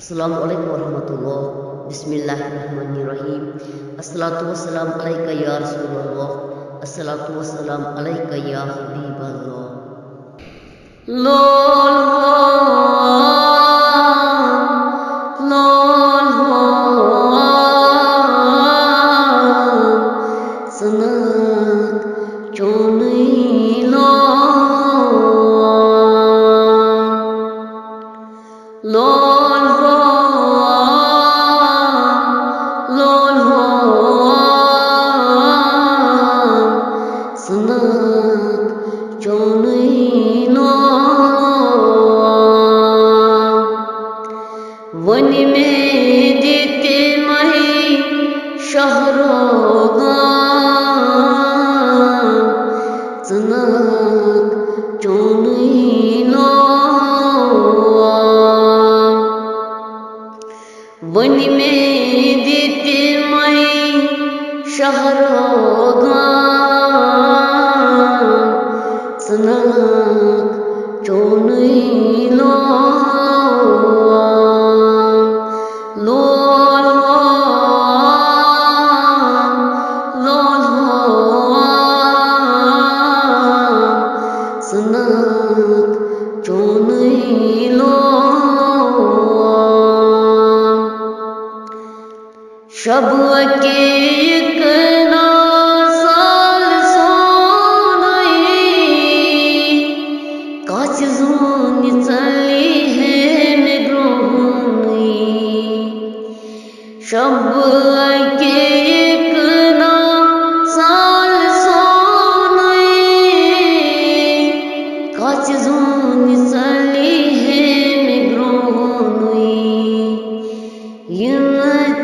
अस्सलामु अलैकुम वरहमतुल्लाह। बिस्मिल्लाहिर्रहमानिर्रहीम। अस्सलातु वस्सलाम अलैका या रसूलल्लाह। अस्सलातु वस्सलाम अलैका या हबीबल्लाह। लोल सना चोनई लोल सना चोनई वन में देते मही शहरोगा सना चोनई वन में देते मई शहरोगा सना चोनई सना चोनई शब के एक ना साल सोनई काच जून चली है निग्रोहनी शब के एक ना साल सोनई काच जून चली है निग्रोहनी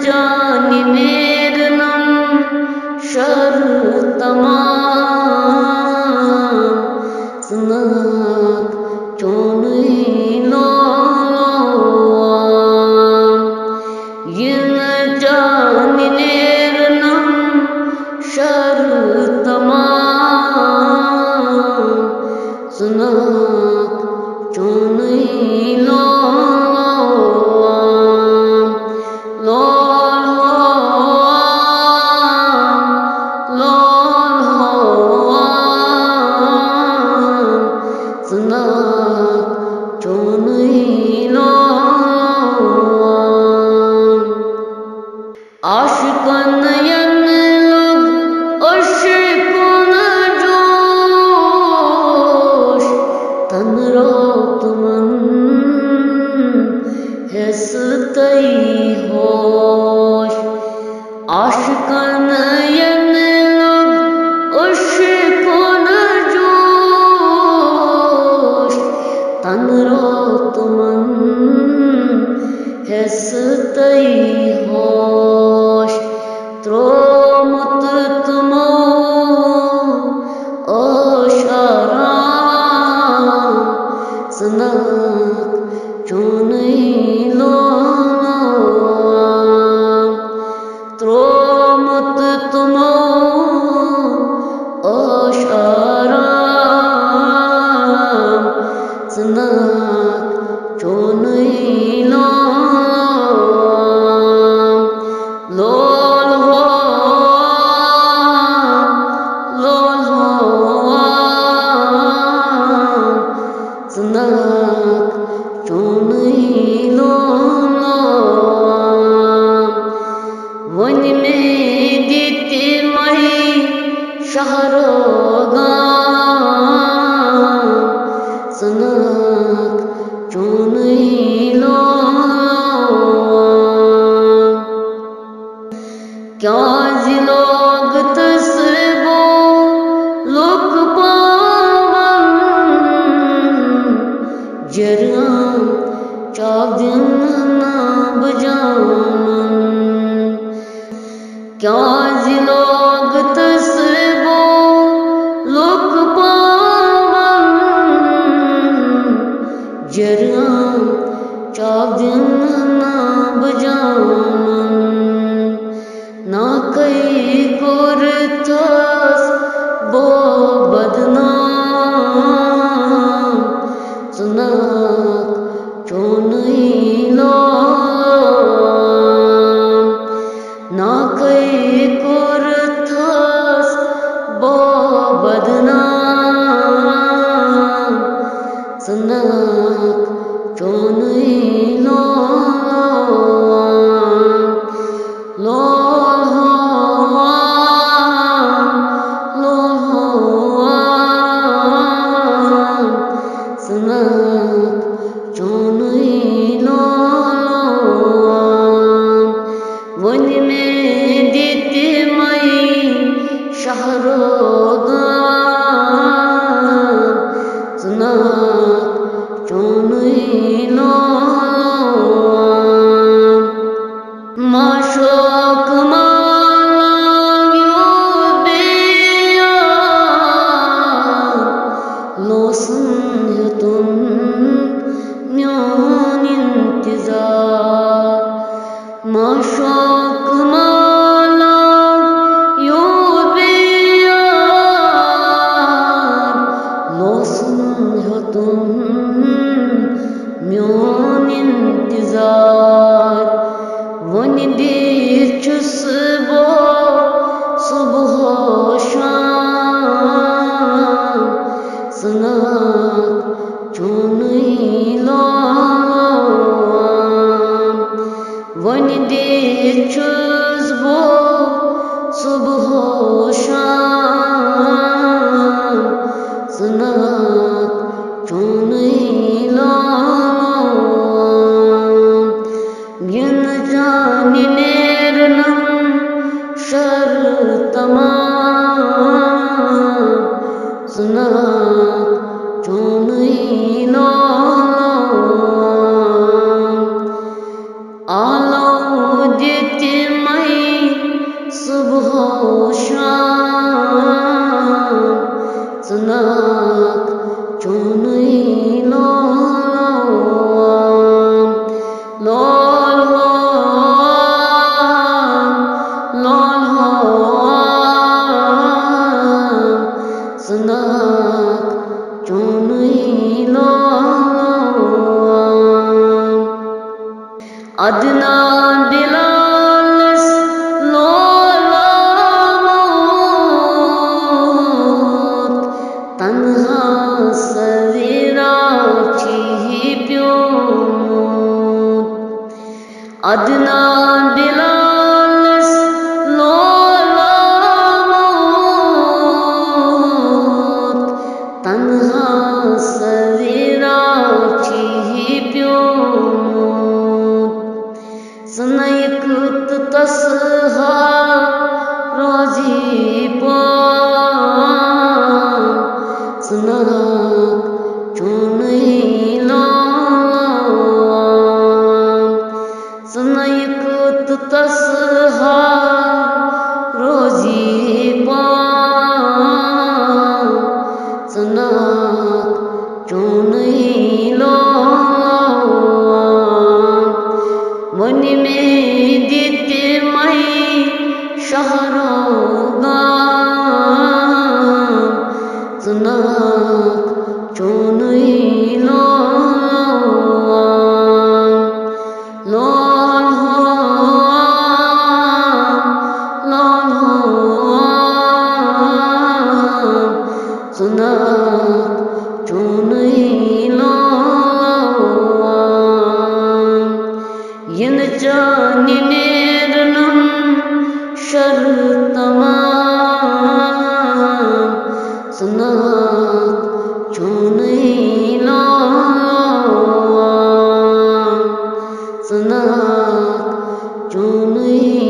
जान मेरे नम शर तमाम सनाक चोनई जान मेरे नम शर तमाम सनाक चोनई सना चोनई आशिकन नयन लोग अशिकन जोश तन रोत मन हंसतई होश आशिकन नयन लोग अशिकन तन रोत मन हंसतई होश त्रोमत तुमो ओशाराम सना चोनई त्रोमत तुमो ओशाराम सना चोनई सना चोनई वन में देते मही शहरोगा सना चोनई क्या जिलोग तस्बो लोक पावन जरा चादन ना बजावन क्या जिलोग तस्बो लोक पावन जरा चादन ना बजावन ना कई गुरतास बो बदनाम सना चोनई माशोक माला म्योन इंतजार वन दिलचुस बो सुबह शाम सना चुनई वन दिलचुस बो सुबह शाम सना चुनई शर तमाम सुना चुनई आलो देते मई सुबह शाम सुना चुनई अदना दिलालस लोला मौत तन्हा सवेरा छी प्यो अदना दिलालस लोला मौत तन्हा सवेरा छी प्यो सनयकुत तसहा रोजी पा सना चुनई सनयकुत तसहा रोजी पा सना चुनई मन में देते मई शहरोगा सुना चुनई सुना चुनई इन जानी नेरनम शर तमाम सुना चुनई सुना चुनई